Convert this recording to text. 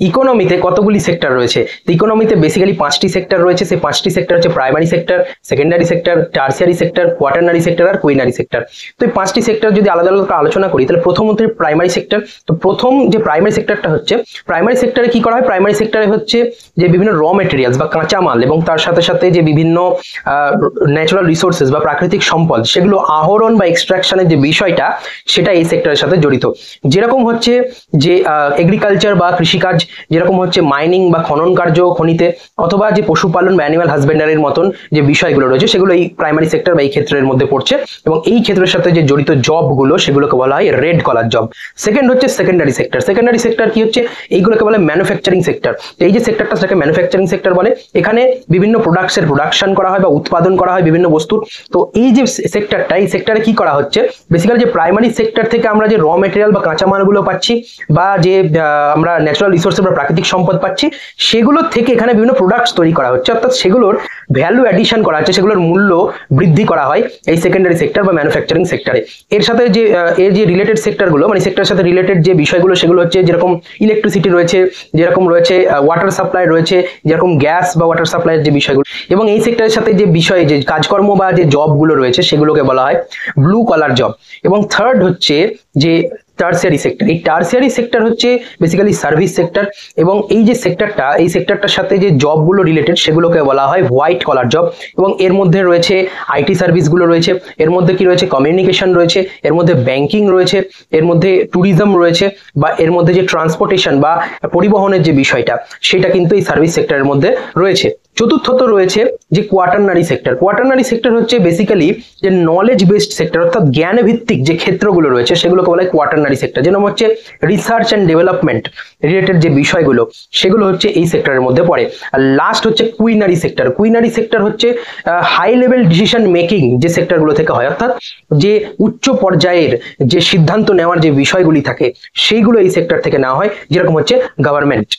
ইকোনমিতে কতগুলি সেক্টর রয়েছে? ইকোনমিতে বেসিক্যালি 5টি সেক্টর রয়েছে। সেই 5টি সেক্টর হচ্ছে primary sector, secondary sector, tertiary sector, quaternary sector আর কুইনারি সেক্টর। তো এই 5টি সেক্টর যদি আলাদা আলাদা আলোচনা করি, তাহলে প্রথম হচ্ছে প্রাইমারি সেক্টর। তো প্রথম যে প্রাইমারি সেক্টরটা হচ্ছে, প্রাইমারি সেক্টরে কি করা হয়? প্রাইমারি সেক্টরে হচ্ছে যে বিভিন্ন র মেটেরিয়ালস বা কাঁচামাল এবং তার সাথে সাথে যে বিভিন্ন ন্যাচারাল রিসোর্সেস বা প্রাকৃতিক সম্পদ, সেগুলো আহরণ বা এক্সট্রাকশনের যে বিষয়টা, সেটা এই সেক্টরের সাথে জড়িত। যেরকম হচ্ছে যে এগ্রিকালচার বা কৃষিকাজ, যেরকম হচ্ছে মাইনিং বা খনন কার্য খনিতে, অথবা যে পশুপালন বা অ্যানিমাল হাজবেন্ডারির মতন যে বিষয়গুলো রয়েছে, সেগুলো এই প্রাইমারি সেক্টর বা এই ক্ষেত্রের মধ্যে পড়ছে। এবং এই ক্ষেত্রের সাথে যে জড়িত জবগুলো, সেগুলোকে বলা হয় রেড কলার জব। সেকেন্ড হচ্ছে সেকেন্ডারি সেক্টর। সেকেন্ডারি সেক্টর কি হচ্ছে? এইগুলোকে বলে ম্যানুফ্যাকচারিং সেক্টর। এই যে সেক্টরটা, সেটাকে ম্যানুফ্যাকচারিং সেক্টর বলে। এখানে বিভিন্ন প্রোডাক্টসের প্রোডাকশন করা হয় বা উৎপাদন করা হয় বিভিন্ন বস্তুর। তো এই যে সেক্টরটা, এই সেক্টরে কি করা হচ্ছে? বেসিক্যালি যে প্রাইমারি সেক্টর থেকে আমরা যে র মেটেরিয়াল বা কাঁচামালগুলো পাচ্ছি, বা যে আমরা ন্যাচারাল রিসোর্সেস বা প্রাকৃতিক সম্পদ পাচ্ছি, সেগুলোর থেকে এখানে বিভিন্ন প্রোডাক্টস তৈরি করা হচ্ছে, অর্থাৎ সেগুলোর ভ্যালু অ্যাডিশন করা হচ্ছে, সেগুলোর মূল্য বৃদ্ধি করা হয় এই সেকেন্ডারি সেক্টর বা ম্যানুফ্যাকচারিং সেক্টরে। এর সাথে যে এর যে রিলেটেড সেক্টরগুলো, মানে সেক্টরের সাথে রিলেটেড যে বিষয়গুলো, সেগুলো হচ্ছে যেরকম ইলেকট্রিসিটি রয়েছে, যেরকম রয়েছে ওয়াটার সাপ্লাই রয়েছে, যেরকম গ্যাস বা ওয়াটার সাপ্লাইয়ের যে বিষয়গুলো। এবং এই সেক্টরের সাথে যে বিষয়, যে কাজকর্ম বা যে জবগুলো রয়েছে, সেগুলোকে বলা হয় ব্লু কলার জব। এবং থার্ড হচ্ছে যে টার্সিয়ারি সেক্টর। এই টার্সিয়ারি সেক্টর হচ্ছে বেসিক্যালি সার্ভিস সেক্টর। এবং এই যে সেক্টরটা, এই সেক্টরটার সাথে যে জবগুলো রিলেটেড, সেগুলোকে বলা হয় হোয়াইট কলার জব। এবং এর মধ্যে রয়েছে আইটি সার্ভিসগুলো রয়েছে, এর মধ্যে কি রয়েছে? কমিউনিকেশন রয়েছে, এর মধ্যে ব্যাংকিং রয়েছে, এর মধ্যে ট্যুরিজম রয়েছে, বা এর মধ্যে যে ট্রান্সপোর্টেশন বা পরিবহনের যে বিষয়টা, সেটা কিন্তু এই সার্ভিস সেক্টরের মধ্যে রয়েছে। চতুর্থত রয়েছে যে কোয়াটারনারি সেক্টর। কোয়াটারনারি সেক্টর হচ্ছে বেসিক্যালি যে নলেজ বেসড সেক্টর, অর্থাৎ জ্ঞান ভিত্তিক যে ক্ষেত্রগুলো রয়েছে, সেগুলোকে বলা হয় কোয়াটারনারি সেক্টর। যেরকম হচ্ছে রিসার্চ অ্যান্ড ডেভেলপমেন্ট রিলেটেড যে বিষয়গুলো, সেগুলো হচ্ছে এই সেক্টরের মধ্যে পড়ে। আর লাস্ট হচ্ছে কুইনারি সেক্টর। কুইনারি সেক্টর হচ্ছে হাই লেভেল ডিসিশন মেকিং যে সেক্টরগুলো থেকে হয়, অর্থাৎ যে উচ্চ পর্যায়ের যে সিদ্ধান্ত নেওয়ার যে বিষয়গুলি থাকে, সেইগুলো এই সেক্টর থেকে নেওয়া হয়, যেরকম হচ্ছে গভর্নমেন্ট।